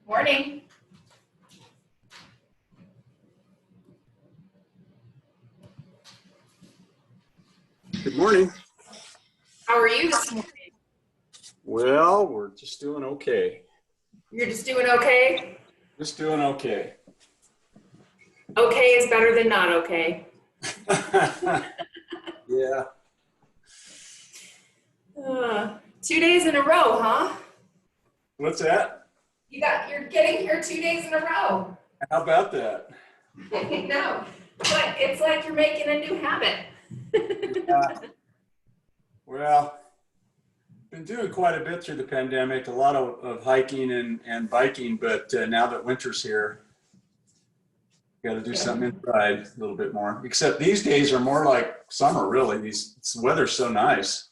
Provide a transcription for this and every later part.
Morning. Good morning. How are you this morning? Well, we're just doing okay. You're just doing okay? Just doing okay. Okay is better than not okay. Yeah. 2 days in a row, huh? What's that? You're getting here 2 days in a row. How about that? I know, but it's like you're making a new habit. Well, been doing quite a bit through the pandemic, a lot of hiking and biking, but now that winter's here, got to do something inside a little bit more. Except these days are more like summer, really. The weather's so nice.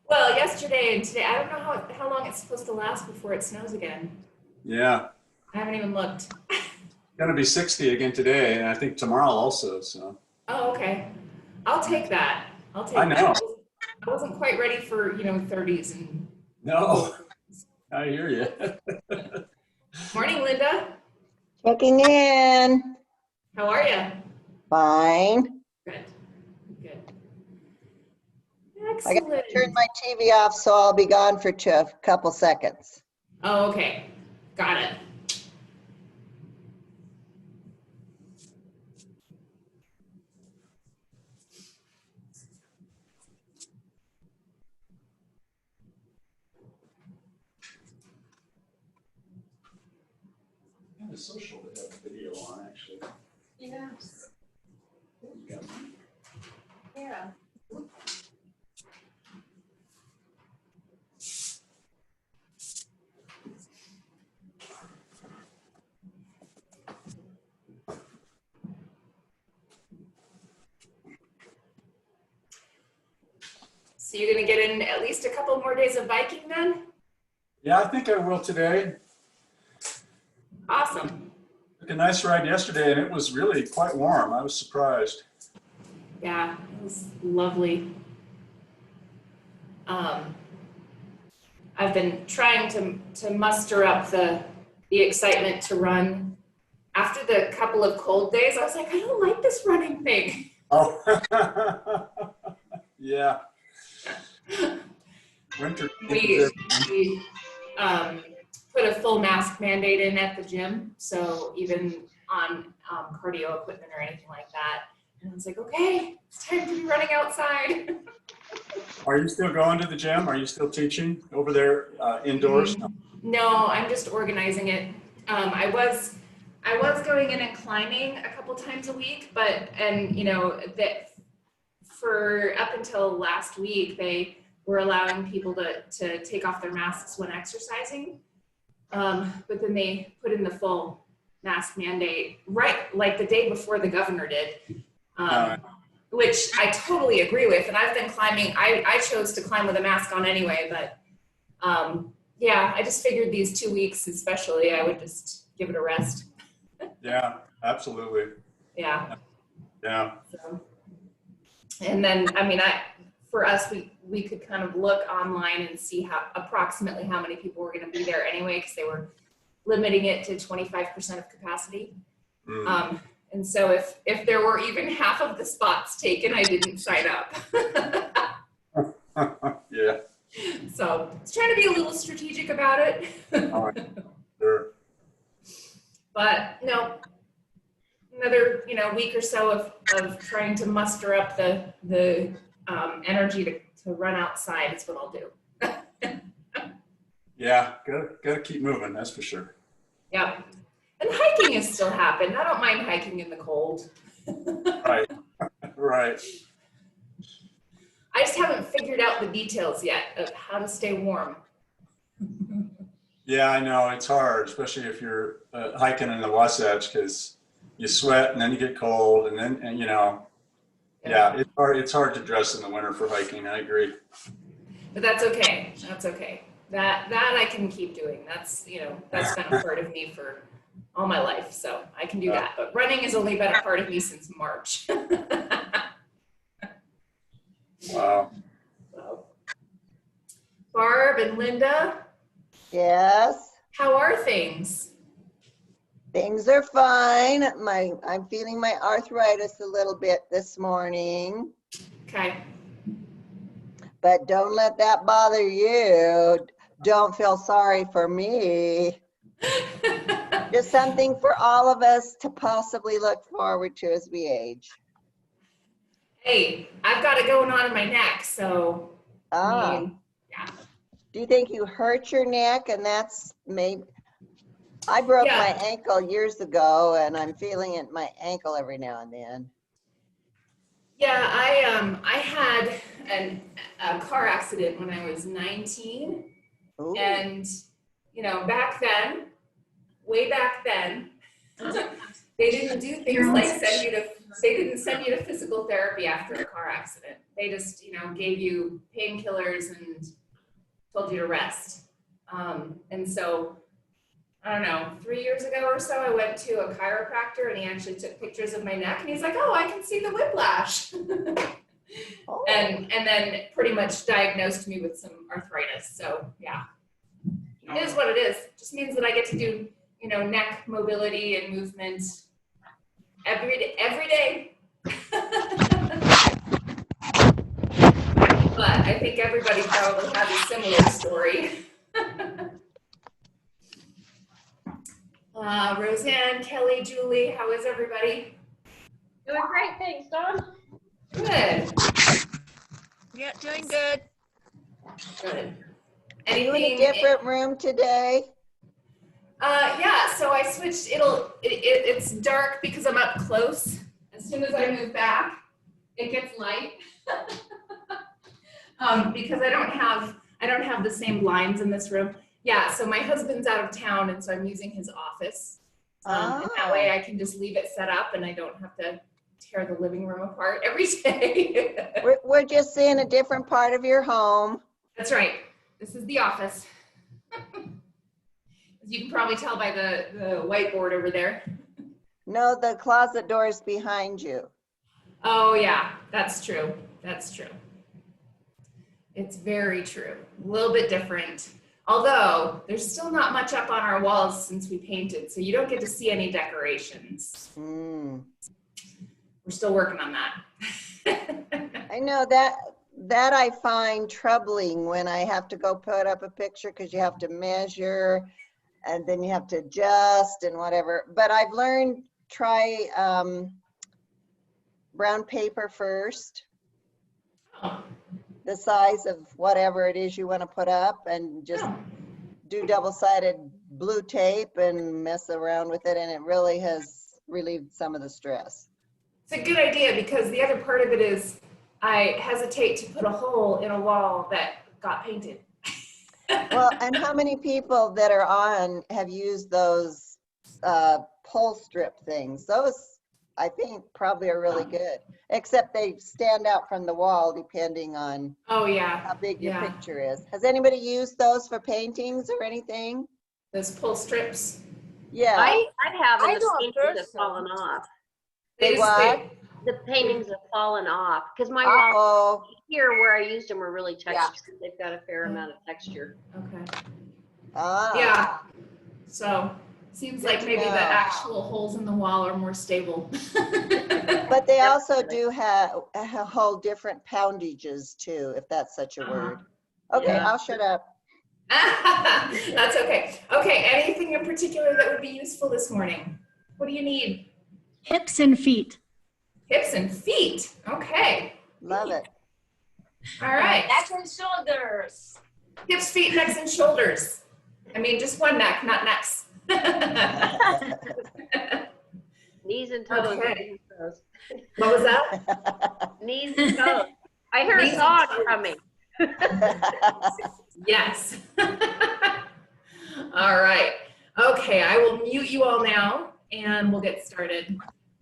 Well, yesterday and today, I don't know how long it's supposed to last before it snows again. Yeah. I haven't even looked. It's going to be 60 again today, and I think tomorrow also, so. Oh, okay. I'll take that. I'll take I know. that. I wasn't quite ready for, 30s and. No, I hear you. Morning, Linda. Checking in. How are you? Fine. Good. Good. I Excellent. got to turn my TV off, so I'll be gone for a couple seconds. Oh, okay. Got it. Kind of social to have a video on, actually. Yes. Yeah. So you're gonna get in at least a couple more days of biking then? Yeah, I think I will today. Awesome. Took a nice ride yesterday and it was really quite warm. I was surprised. Yeah, it was lovely. I've been trying to muster up the excitement to run. After the couple of cold days, I was like, I don't like this running thing. Oh, yeah. Winter. We put a full mask mandate in at the gym, so even on cardio equipment or anything like that. And I was like, okay, it's time to be running outside. Are you still going to the gym? Are you still teaching over there indoors? No, I'm just organizing it. I was going in and climbing a couple times a week, but that for up until last week, they were allowing people to take off their masks when exercising. But then they put in the full mask mandate right like the day before the governor did, which I totally agree with. And I've been climbing. I chose to climb with a mask on anyway, but yeah, I just figured these 2 weeks especially, I would just give it a rest. Yeah, absolutely. Yeah. Yeah. So, and then, for us, we could kind of look online and see approximately how many people were going to be there anyway, because they were limiting it to 25% of capacity. And so if there were even half of the spots taken, I didn't sign up. Yeah. So it's trying to be a little strategic about it. All right. Sure. But no, another week or so of trying to muster up the energy to run outside is what I'll do. Yeah, gotta keep moving, that's for sure. Yep. And hiking is still happening. I don't mind hiking in the cold. Right. Right. I just haven't figured out the details yet of how to stay warm. Yeah, I know it's hard, especially if you're hiking in the Wasatch, because you sweat and then you get cold and yeah, it's hard to dress in the winter for hiking. I agree. But that's okay. That's okay. That I can keep doing. That's that's been a part of me for all my life, so I can do that. But running has only been a part of me since March. Wow. So, Barb and Linda. Yes. How are things? Things are fine. I'm feeling my arthritis a little bit this morning, Okay. but don't let that bother you. Don't feel sorry for me. Just something for all of us to possibly look forward to as we age. Hey, I've got it going on in my neck, so I Ah, mean, yeah. do you think you hurt your neck and that's maybe? I broke Yeah. my ankle years ago and I'm feeling it in my ankle every now and then. Yeah, I had a car accident when I was 19, Ooh. and back then, way back then, they didn't do things like they didn't send you to physical therapy after a car accident. They just gave you painkillers and told you to rest. And so I don't know, 3 years ago or so, I went to a chiropractor and he actually took pictures of my neck and he's like, "Oh, I can see the whiplash." Oh. and then pretty much diagnosed me with some arthritis. So yeah, it is what it is. Just means that I get to do, neck mobility and movement every day. But I think everybody probably has a similar story. Roseanne, Kelly, Julie, how is everybody? Doing great, thanks, Dawn. Good. Yeah, doing good. Good. Are you in a Anything? different room today? Yeah. So I switched. It's dark because I'm up close. As soon as I move back, it gets light. Because I don't have the same blinds in this room. Yeah. So my husband's out of town, and so I'm using his office. And that way I can just leave it set up, and I don't have to tear the living room apart every day. We're just in a different part of your home. That's right. This is the office. As you can probably tell by the whiteboard over there. No, the closet door is behind you. Oh yeah, that's true. That's true. It's very true. A little bit different. Although there's still not much up on our walls since we painted, so you don't get to see any decorations. Mm. We're still working on that. I know that I find troubling when I have to go put up a picture because you have to measure and then you have to adjust and whatever. But I've learned try brown paper first, Oh. the size of whatever it is you want to put up, and just do double-sided blue tape and mess around with it, and it really has relieved some of the stress. It's a good idea because the other part of it is I hesitate to put a hole in a wall that got painted. Well, and how many people that are on have used those pole strip things? Those, I think, probably are really good, except they stand out from the wall depending on Oh yeah, how big your yeah. picture is. Has anybody used those for paintings or anything? Those pull strips. Yeah. I have, I and the don't paintings think have so. fallen off. They what? The paintings have fallen off because my walls Uh-oh. here where I used them were really Yeah. textured. They've got a fair amount of texture. Okay. Ah. Yeah. So seems like Good to maybe the know. actual holes in the wall are more stable. But they also do hold different poundages too, if that's such a Uh-huh. word. Okay, Yeah. I'll shut up. That's okay. Okay, anything in particular that would be useful this morning? What do you need? Hips and feet. Hips and feet. Okay. Love it. All right. Neck and shoulders. Hips, feet, necks, and shoulders. I mean, just one neck, not necks. Knees and toes. Okay. Knees and toes. What was that? Knees and toes. I hear Knees a and dog toes. coming. Yes. All right. Okay, I will mute you all now and we'll get started.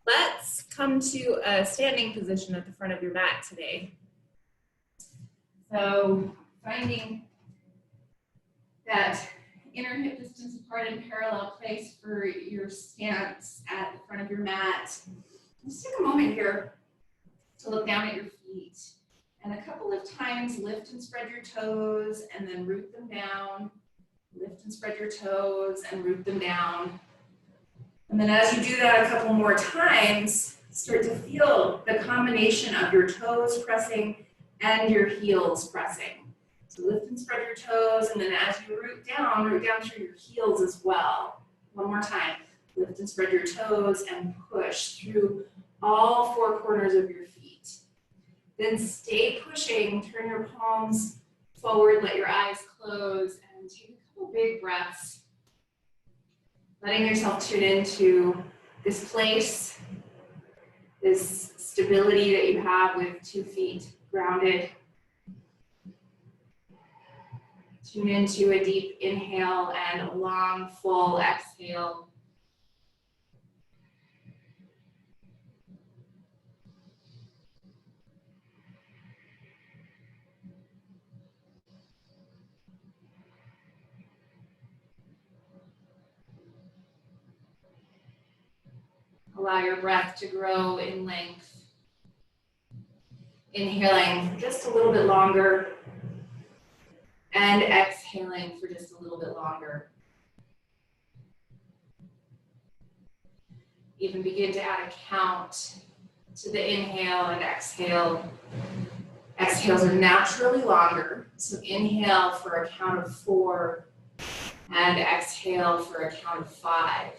Let's come to a standing position at the front of your mat today. So finding that inner hip distance apart and parallel place for your stance at the front of your mat. Just take a moment here to look down at your feet. And a couple of times lift and spread your toes and then root them down. Lift and spread your toes and root them down. And then as you do that a couple more times, start to feel the combination of your toes pressing and your heels pressing. So lift and spread your toes, and then as you root down through your heels as well. One more time. Lift and spread your toes and push through all four corners of your feet. Then stay pushing, turn your palms forward, let your eyes close, and take a couple big breaths. Letting yourself tune into this place, this stability that you have with 2 feet grounded. Tune into a deep inhale and a long, full exhale. Allow your breath to grow in length. Inhaling for just a little bit longer and exhaling for just a little bit longer. Even begin to add a count to the inhale and exhale. Exhales are naturally longer, so inhale for a count of 4 and exhale for a count of 5.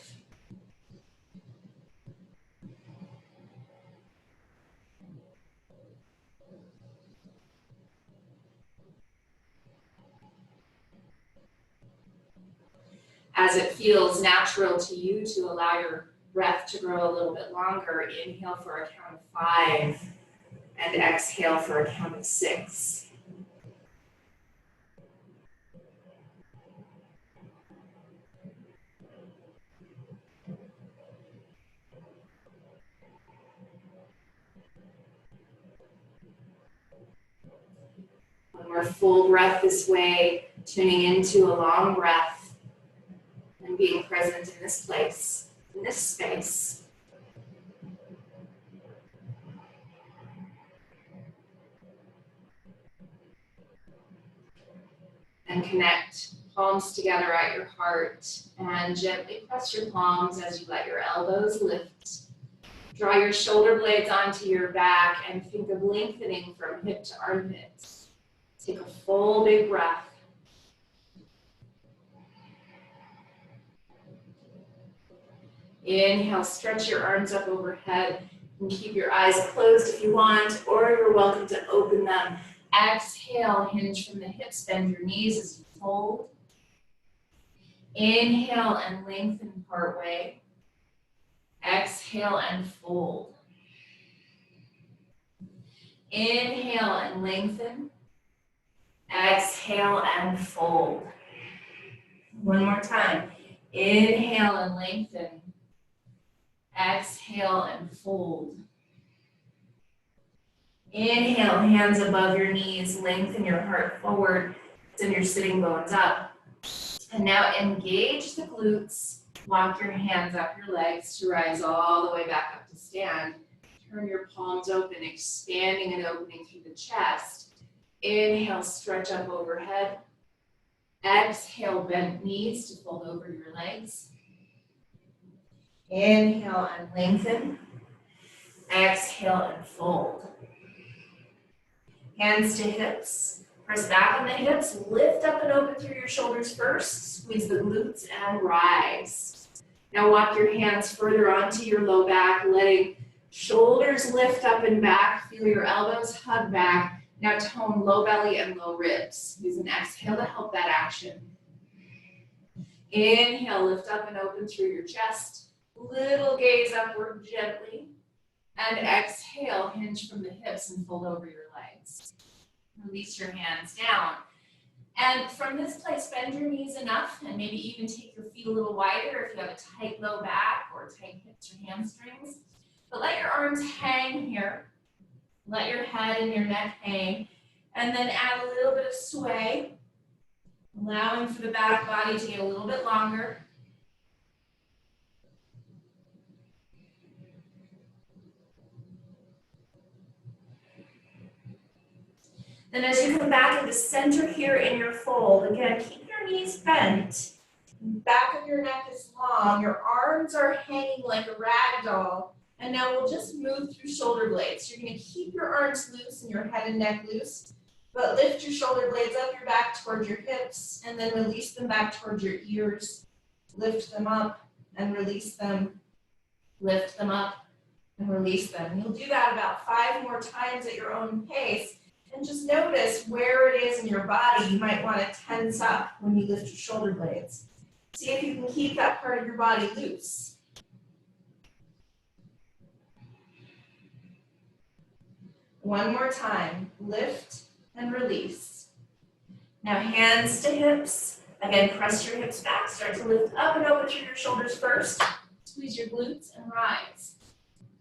As it feels natural to you to allow your breath to grow a little bit longer, inhale for a count of 5 and exhale for a count of 6. One more full breath this way, tuning into a long breath and being present in this place, in this space. And connect palms together at your heart and gently press your palms as you let your elbows lift. Draw your shoulder blades onto your back and think of lengthening from hip to armpits. Take a full big breath. Inhale, stretch your arms up overhead and keep your eyes closed if you want, or you're welcome to open them. Exhale, hinge from the hips, bend your knees as you fold. Inhale and lengthen part way. Exhale and fold. Inhale and lengthen. Exhale and fold. One more time. Inhale and lengthen. Exhale and fold. Inhale, hands above your knees, lengthen your heart forward, send your sitting bones up. And now engage the glutes, walk your hands up your legs to rise all the way back up to stand. Turn your palms open, expanding and opening through the chest. Inhale, stretch up overhead. Exhale, bend knees to fold over your legs. Inhale and lengthen. Exhale and fold. Hands to hips. Press back on the hips. Lift up and open through your shoulders first. Squeeze the glutes and rise. Now walk your hands further onto your low back, letting shoulders lift up and back. Feel your elbows hug back. Now tone low belly and low ribs. Use an exhale to help that action. Inhale, lift up and open through your chest. Little gaze upward gently. And exhale, hinge from the hips and fold over your legs. Release your hands down. And from this place, bend your knees enough and maybe even take your feet a little wider if you have a tight low back or tight hips or hamstrings. But let your arms hang here. Let your head and your neck hang. And then add a little bit of sway, allowing for the back body to get a little bit longer. Then as you come back into center here in your fold, again, keep your your knees bent, back of your neck is long, your arms are hanging like a rag doll, and now we'll just move through shoulder blades. You're gonna keep your arms loose and your head and neck loose, but lift your shoulder blades up your back towards your hips, and then release them back towards your ears. Lift them up and release them. Lift them up and release them. You'll do that about 5 more times at your own pace. And just notice where it is in your body you might want to tense up when you lift your shoulder blades. See if you can keep that part of your body loose. One more time. Lift and release. Now hands to hips. Again, press your hips back. Start to lift up and over through your shoulders first. Squeeze your glutes and rise.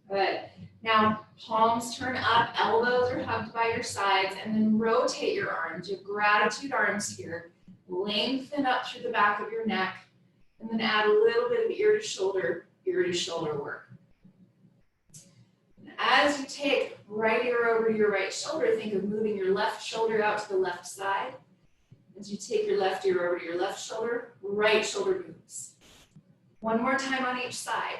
Good. Now, palms turn up, elbows are hugged by your sides, and then rotate your arms, your gratitude arms here. Lengthen up through the back of your neck, and then add a little bit of ear to shoulder work. And as you take right ear over your right shoulder, think of moving your left shoulder out to the left side. As you take your left ear over your left shoulder, right shoulder moves. One more time on each side.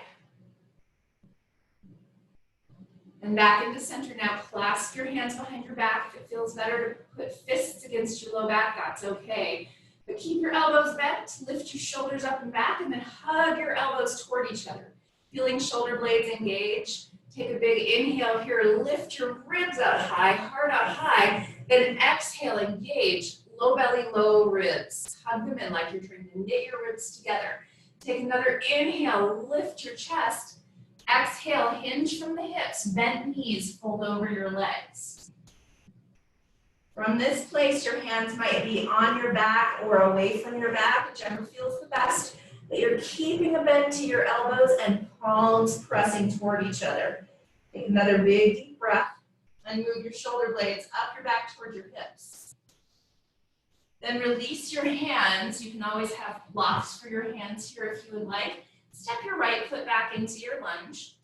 And back into center now. Clasp your hands behind your back. If it feels better to put fists against your low back, that's okay. But keep your elbows bent, lift your shoulders up and back, and then hug your elbows toward each other. Feeling shoulder blades engage. Take a big inhale here, lift your ribs out high, heart out high. Then exhale, engage, low belly, low ribs. Hug them in like you're trying to knit your ribs together. Take another inhale, lift your chest. Exhale, hinge from the hips, bent knees, fold over your legs. From this place, your hands might be on your back or away from your back, whichever feels the best, but you're keeping a bend to your elbows and palms pressing toward each other. Take another big deep breath and move your shoulder blades up your back toward your hips. Then release your hands. You can always have blocks for your hands here if you would like. Step your right foot back into your lunge.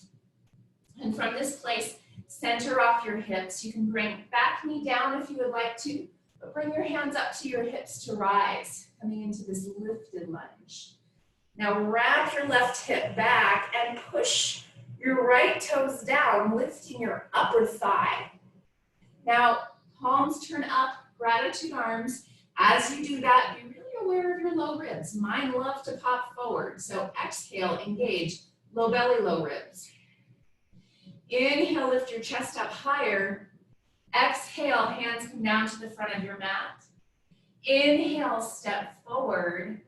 And from this place, center off your hips. You can bring back knee down if you would like to, but bring your hands up to your hips to rise, coming into this lifted lunge. Now wrap your left hip back and push your right toes down, lifting your upper thigh. Now, palms turn up, gratitude arms. As you do that, be really aware of your low ribs. Mine love to pop forward, so exhale, engage, low belly, low ribs. Inhale, lift your chest up higher. Exhale, hands come down to the front of your mat. Inhale, step forward.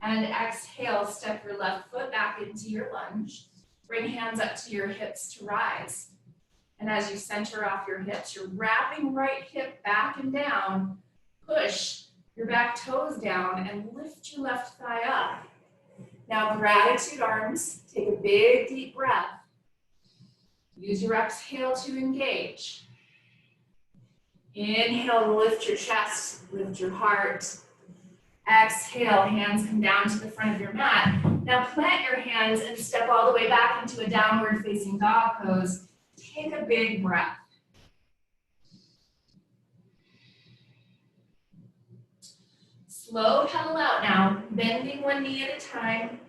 And exhale, step your left foot back into your lunge. Bring hands up to your hips to rise. And as you center off your hips, you're wrapping right hip back and down. Push your back toes down and lift your left thigh up. Now gratitude arms, take a big deep breath. Use your exhale to engage. Inhale to lift your chest, lift your heart. Exhale, hands come down to the front of your mat. Now plant your hands and step all the way back into a downward facing dog pose. Take a big breath. Slow pedal out now, bending one knee at a time.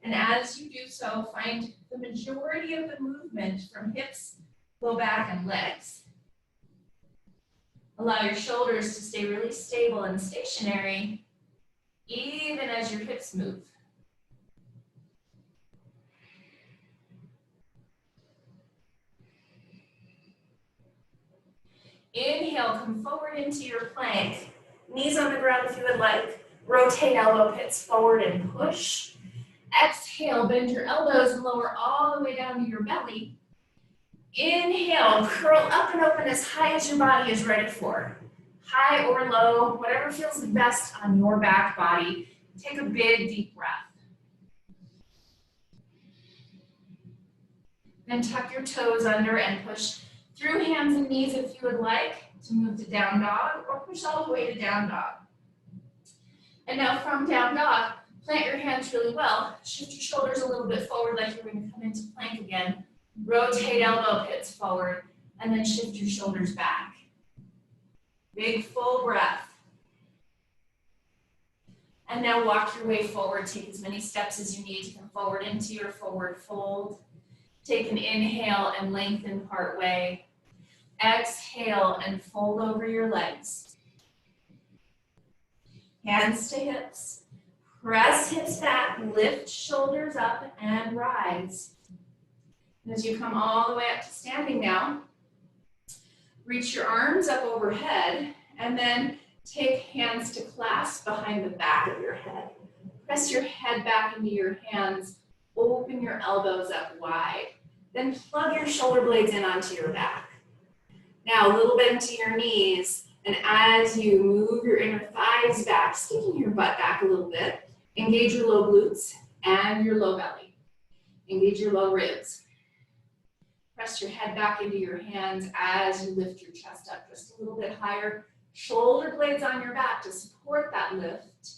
And as you do so, find the majority of the movement from hips, low back, and legs. Allow your shoulders to stay really stable and stationary, even as your hips move. Inhale, come forward into your plank. Knees on the ground if you would like. Rotate elbow pits forward and push. Exhale, bend your elbows and lower all the way down to your belly. Inhale, curl up and open as high as your body is ready for. High or low, whatever feels the best on your back body. Take a big deep breath. Then tuck your toes under and push through hands and knees if you would like to move to down dog, or push all the way to down dog. And now from down dog, plant your hands really well. Shift your shoulders a little bit forward like you're going to come into plank again. Rotate elbow pits forward, and then shift your shoulders back. Big full breath. And now walk your way forward. Take as many steps as you need to come forward into your forward fold. Take an inhale and lengthen part way. Exhale and fold over your legs. Hands to hips. Press hips back, lift shoulders up and rise. And as you come all the way up to standing now, reach your arms up overhead and then take hands to clasp behind the back of your head. Press your head back into your hands, open your elbows up wide. Then plug your shoulder blades in onto your back. Now a little bit into your knees, and as you move your inner thighs back, sticking your butt back a little bit, engage your low glutes and your low belly. Engage your low ribs. Press your head back into your hands as you lift your chest up just a little bit higher. Shoulder blades on your back to support that lift.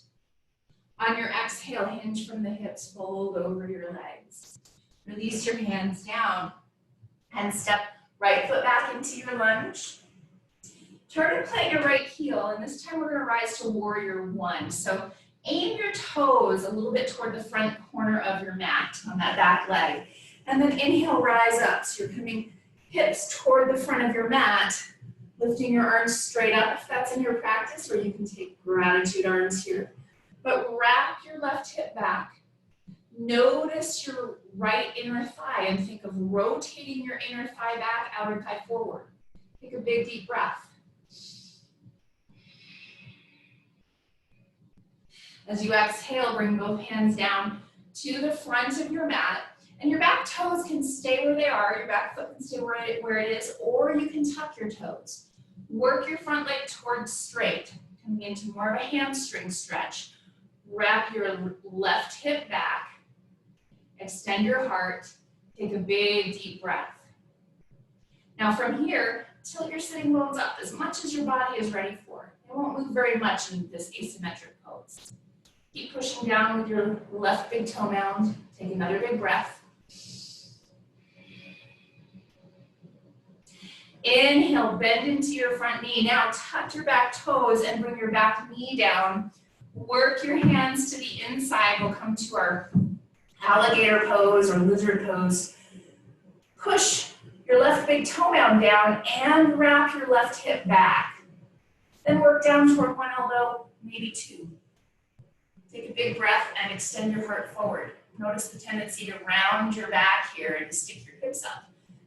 On your exhale, hinge from the hips, fold over your legs. Release your hands down and step right foot back into your lunge. Turn and plant your right heel, and this time we're going to rise to warrior one. So aim your toes a little bit toward the front corner of your mat on that back leg. And then inhale, rise up. So you're coming hips toward the front of your mat, lifting your arms straight up if that's in your practice, or you can take gratitude arms here. But wrap your left hip back. Notice your right inner thigh and think of rotating your inner thigh back, outer thigh forward. Take a big deep breath. As you exhale, bring both hands down to the front of your mat, and your back toes can stay where they are, your back foot can stay where it is, or you can tuck your toes. Work your front leg towards straight, coming into more of a hamstring stretch. Wrap your left hip back, extend your heart, take a big deep breath. Now from here, tilt your sitting bones up as much as your body is ready for. It won't move very much in this asymmetric pose. Keep pushing down with your left big toe mound. Take another big breath. Inhale, bend into your front knee. Now tuck your back toes and bring your back knee down. Work your hands to the inside. We'll come to our alligator pose or lizard pose. Push your left big toe mound down and wrap your left hip back. Then work down toward one elbow, maybe two. Take a big breath and extend your heart forward. Notice the tendency to round your back here and to stick your hips up.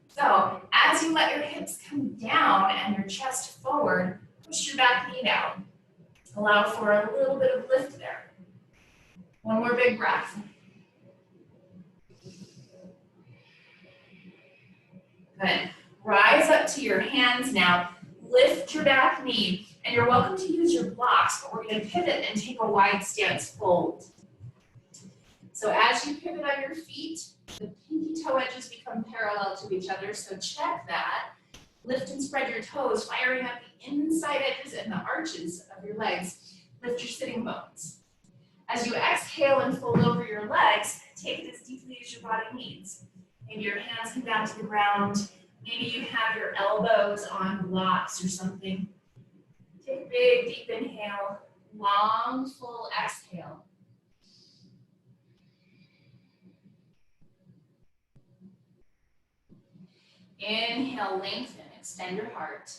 So as you let your hips come down and your chest forward, push your back knee down. Allow for a little bit of lift there. One more big breath. Good. Rise up to your hands now. Lift your back knee, and you're welcome to use your blocks, but we're going to pivot and take a wide stance fold. So as you pivot on your feet, the pinky toe edges become parallel to each other, so check that. Lift and spread your toes, firing up the inside edges and the arches of your legs. Lift your sitting bones. As you exhale and fold over your legs, take it as deeply as your body needs. Maybe your hands come down to the ground. Maybe you have your elbows on blocks or something. Take a big, deep inhale, long, full exhale. Inhale, lengthen, extend your heart.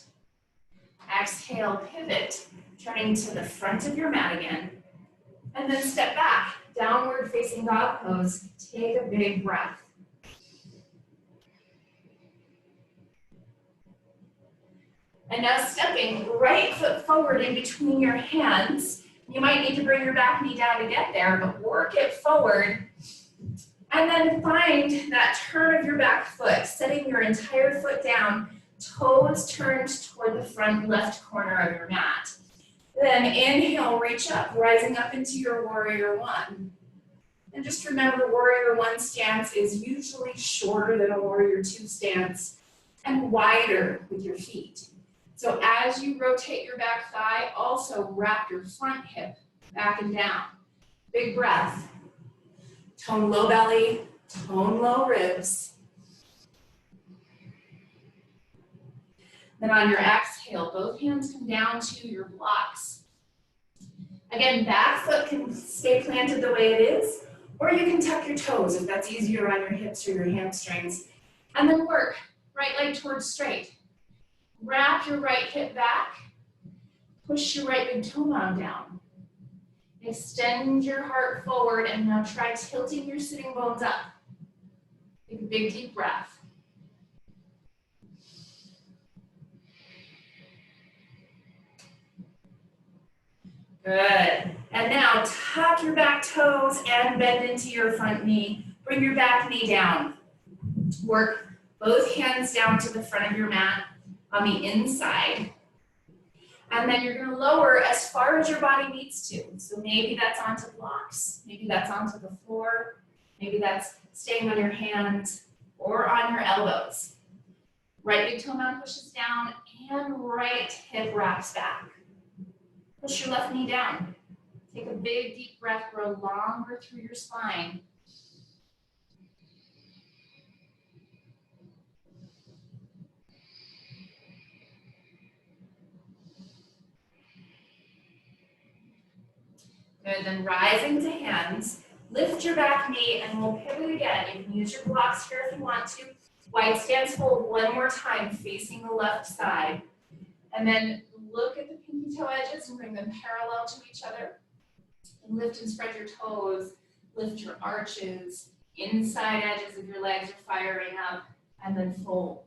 Exhale, pivot, turning to the front of your mat again. And then step back, downward facing dog pose. Take a big breath. And now stepping right foot forward in between your hands. You might need to bring your back knee down to get there, but work it forward. And then find that turn of your back foot, setting your entire foot down, toes turned toward the front left corner of your mat. Then inhale, reach up, rising up into your warrior one. And just remember, warrior one stance is usually shorter than a warrior two stance and wider with your feet. So as you rotate your back thigh, also wrap your front hip back and down. Big breath. Tone low belly, tone low ribs. Then on your exhale, both hands come down to your blocks. Again, back foot can stay planted the way it is, or you can tuck your toes if that's easier on your hips or your hamstrings. And then work, right leg towards straight. Wrap your right hip back, push your right big toe mound down. Extend your heart forward and now try tilting your sitting bones up. Take a big deep breath. Good. And now tuck your back toes and bend into your front knee. Bring your back knee down. Work both hands down to the front of your mat on the inside. And then you're going to lower as far as your body needs to. So maybe that's onto blocks, maybe that's onto the floor, maybe that's staying on your hands or on your elbows. Right big toe mound pushes down and right hip wraps back. Push your left knee down. Take a big deep breath, grow longer through your spine. Good, then rising to hands, lift your back knee and we'll pivot again. You can use your blocks here if you want to. Wide stance hold one more time facing the left side. And then look at the pinky toe edges and bring them parallel to each other. And lift and spread your toes, lift your arches, inside edges of your legs are firing up, and then fold.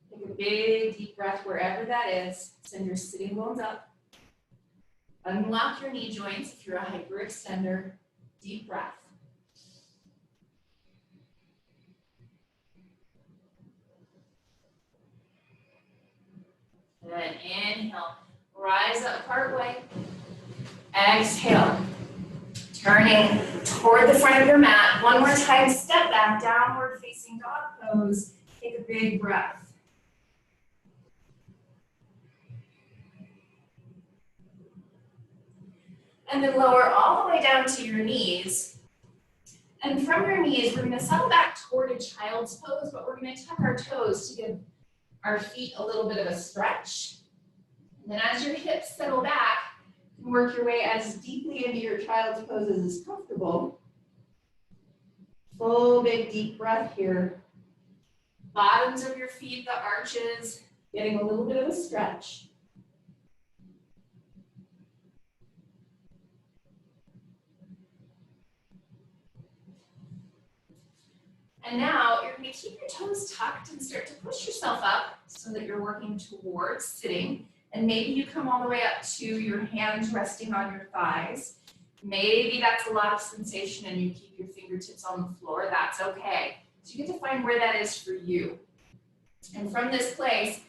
Take a big deep breath wherever that is. Send your sitting bones up. Unlock your knee joints if you're a hyperextender. Deep breath. And then inhale, rise up partway. Exhale, turning toward the front of your mat. One more time, step back, downward facing dog pose. Take a big breath. And then lower all the way down to your knees. And from your knees, we're going to settle back toward a child's pose, but we're going to tuck our toes to give our feet a little bit of a stretch. And then as your hips settle back, you can work your way as deeply into your child's pose as is comfortable. Full big deep breath here. Bottoms of your feet, the arches, getting a little bit of a stretch. And now you're going to keep your toes tucked and start to push yourself up so that you're working towards sitting. And maybe you come all the way up to your hands resting on your thighs. Maybe that's a lot of sensation and you keep your fingertips on the floor. That's okay. So you get to find where that is for you. And from this place,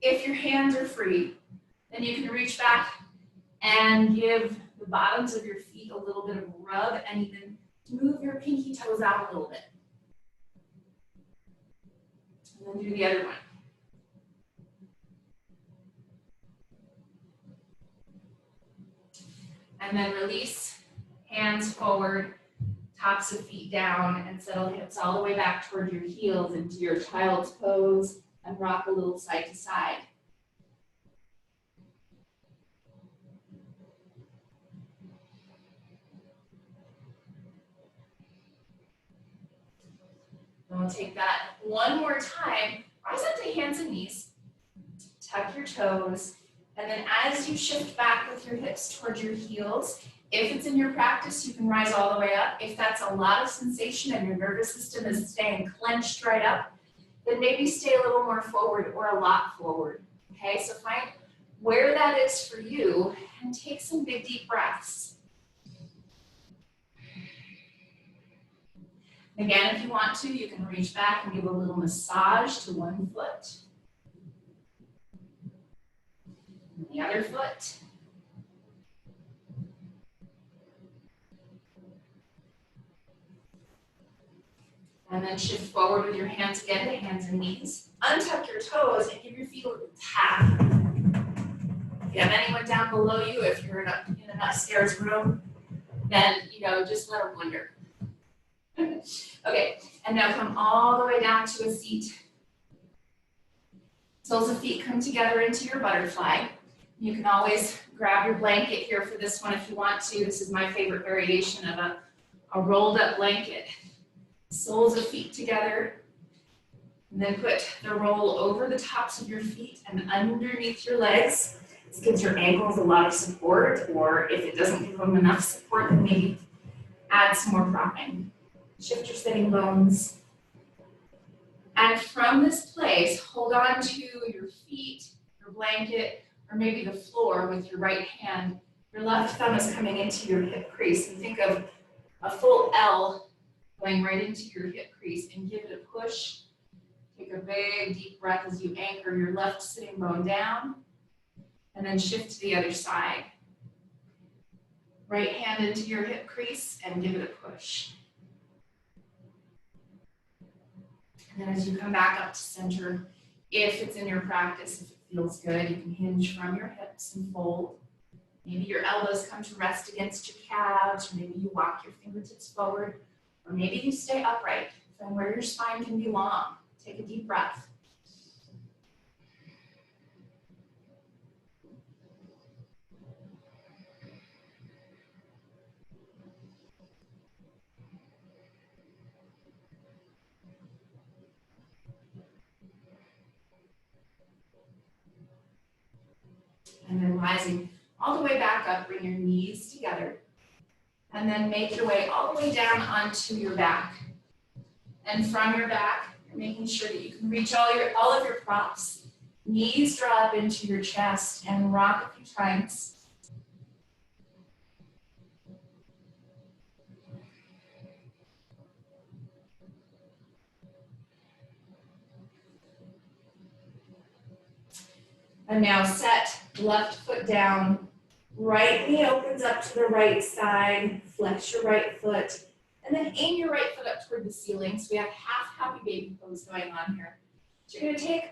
if your hands are free, then you can reach back and give the bottoms of your feet a little bit of a rub and even move your pinky toes out a little bit. And then do the other one. And then release, hands forward, tops of feet down, and settle hips all the way back toward your heels into your child's pose, and rock a little side to side. And we'll take that one more time. Rise up to hands and knees, tuck your toes, and then as you shift back with your hips towards your heels, if it's in your practice, you can rise all the way up. If that's a lot of sensation and your nervous system is staying clenched right up, then maybe stay a little more forward or a lot forward. Okay, so find where that is for you and take some big deep breaths. Again, if you want to, you can reach back and give a little massage to one foot. And the other foot. And then shift forward with your hands again to hands and knees. Untuck your toes and give your feet a little tap. If you have anyone down below you, if you're in an upstairs room, then, just let them wonder. Okay, and now come all the way down to a seat. Soles of feet come together into your butterfly. You can always grab your blanket here for this one if you want to. This is my favorite variation of a rolled up blanket. Soles of feet together. And then put the roll over the tops of your feet and underneath your legs. This gives your ankles a lot of support, or if it doesn't give them enough support, then maybe add some more propping. Shift your sitting bones. And from this place, hold on to your feet, your blanket, or maybe the floor with your right hand. Your left thumb is coming into your hip crease, and think of a full L going right into your hip crease, and give it a push. Take a big deep breath as you anchor your left sitting bone down, and then shift to the other side. Right hand into your hip crease and give it a push. And then as you come back up to center, if it's in your practice, if it feels good, you can hinge from your hips and fold. Maybe your elbows come to rest against your calves, or maybe you walk your fingertips forward, or maybe you stay upright from where your spine can be long. Take a deep breath. And then rising all the way back up, bring your knees together. And then make your way all the way down onto your back. And from your back, you're making sure that you can reach all of your props. Knees draw up into your chest and rock a few times. And now set left foot down, right knee opens up to the right side, flex your right foot, and then aim your right foot up toward the ceiling. So we have half happy baby pose going on here. So you're gonna take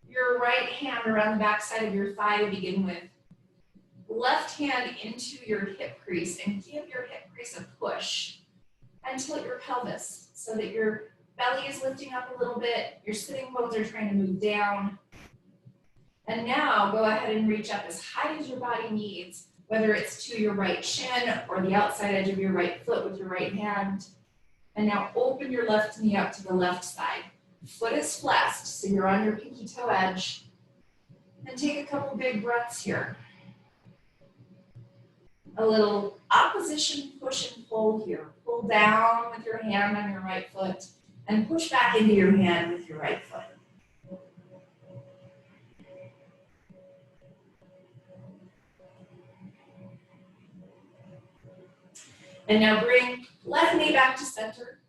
your right hand around the back side of your thigh to begin with. Left hand into your hip crease and give your hip crease a push and tilt your pelvis so that your belly is lifting up a little bit, your sitting bones are trying to move down. And now go ahead and reach up as high as your body needs, whether it's to your right shin or the outside edge of your right foot with your right hand. And now open your left knee up to the left side. Foot is flexed, so you're on your pinky toe edge. And take a couple big breaths here. A little opposition push and pull here. Pull down with your hand on your right foot and push back into your hand with your right foot. And now bring left knee back to center.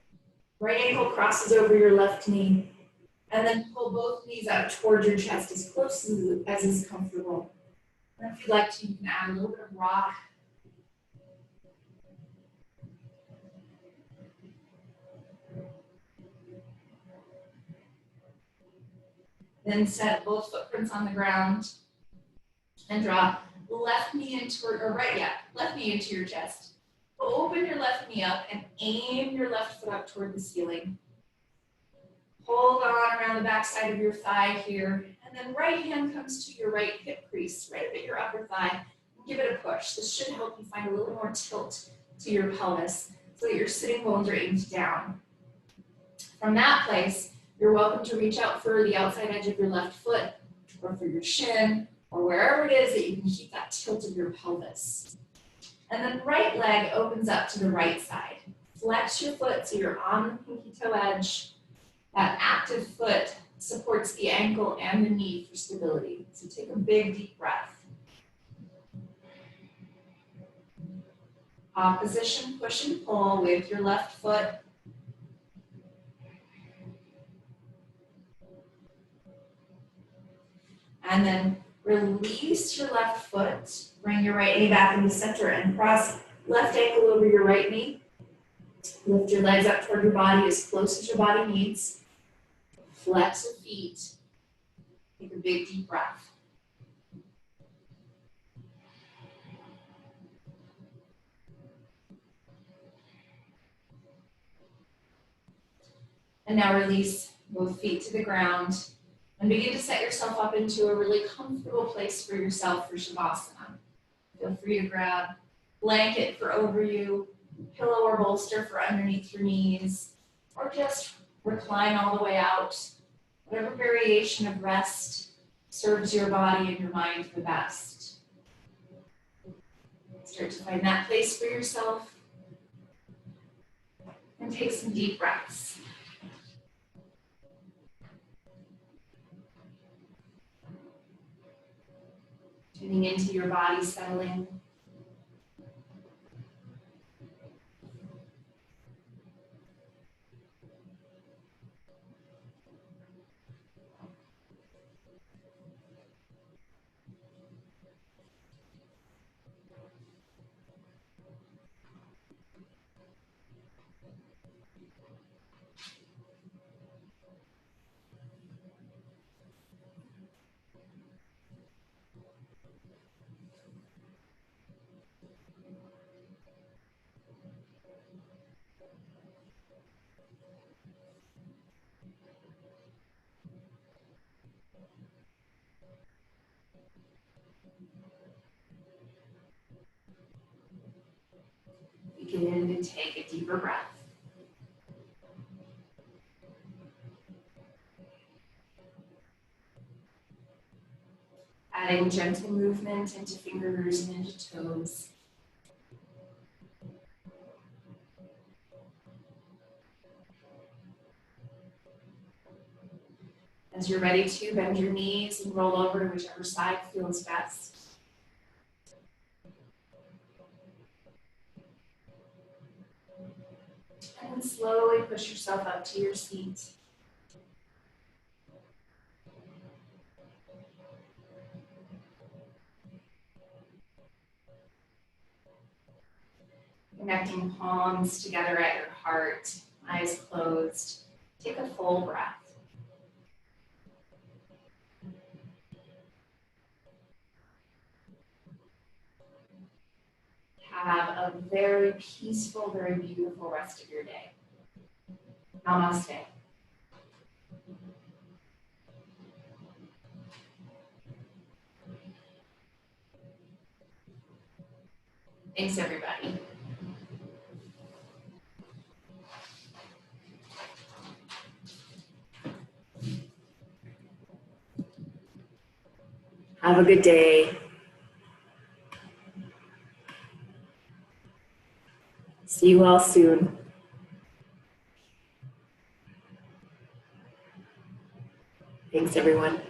Right ankle crosses over your left knee. And then pull both knees out towards your chest as close as is comfortable. And if you'd like to, you can add a little bit of rock. Then set both footprints on the ground and draw left knee into, left knee into your chest. Open your left knee up and aim your left foot up toward the ceiling. Hold on around the back side of your thigh here. And then right hand comes to your right hip crease, right at your upper thigh. Give it a push. This should help you find a little more tilt to your pelvis so that your sitting bones are aimed down. From that place, you're welcome to reach out for the outside edge of your left foot or for your shin or wherever it is that you can keep that tilt of your pelvis. And then right leg opens up to the right side. Flex your foot so you're on the pinky toe edge. That active foot supports the ankle and the knee for stability. So take a big deep breath. Opposition push and pull with your left foot. And then release your left foot. Bring your right knee back in the center and cross left ankle over your right knee. Lift your legs up toward your body as close as your body needs. Flex your feet. Take a big deep breath. And now release both feet to the ground and begin to set yourself up into a really comfortable place for yourself for Shavasana. Feel free to grab blanket for over you, pillow or bolster for underneath your knees, or just recline all the way out. Whatever variation of rest serves your body and your mind the best. Start to find that place for yourself and take some deep breaths. Tuning into your body settling. Begin to take a deeper breath. Adding gentle movement into fingers and into toes. As you're ready to, bend your knees and roll over to whichever side feels best. And then slowly push yourself up to your seat. Connecting palms together at your heart, eyes closed. Take a full breath. Have a very peaceful, very beautiful rest of your day. Namaste. Thanks, everybody. Have a good day. See you all soon. Thanks, everyone.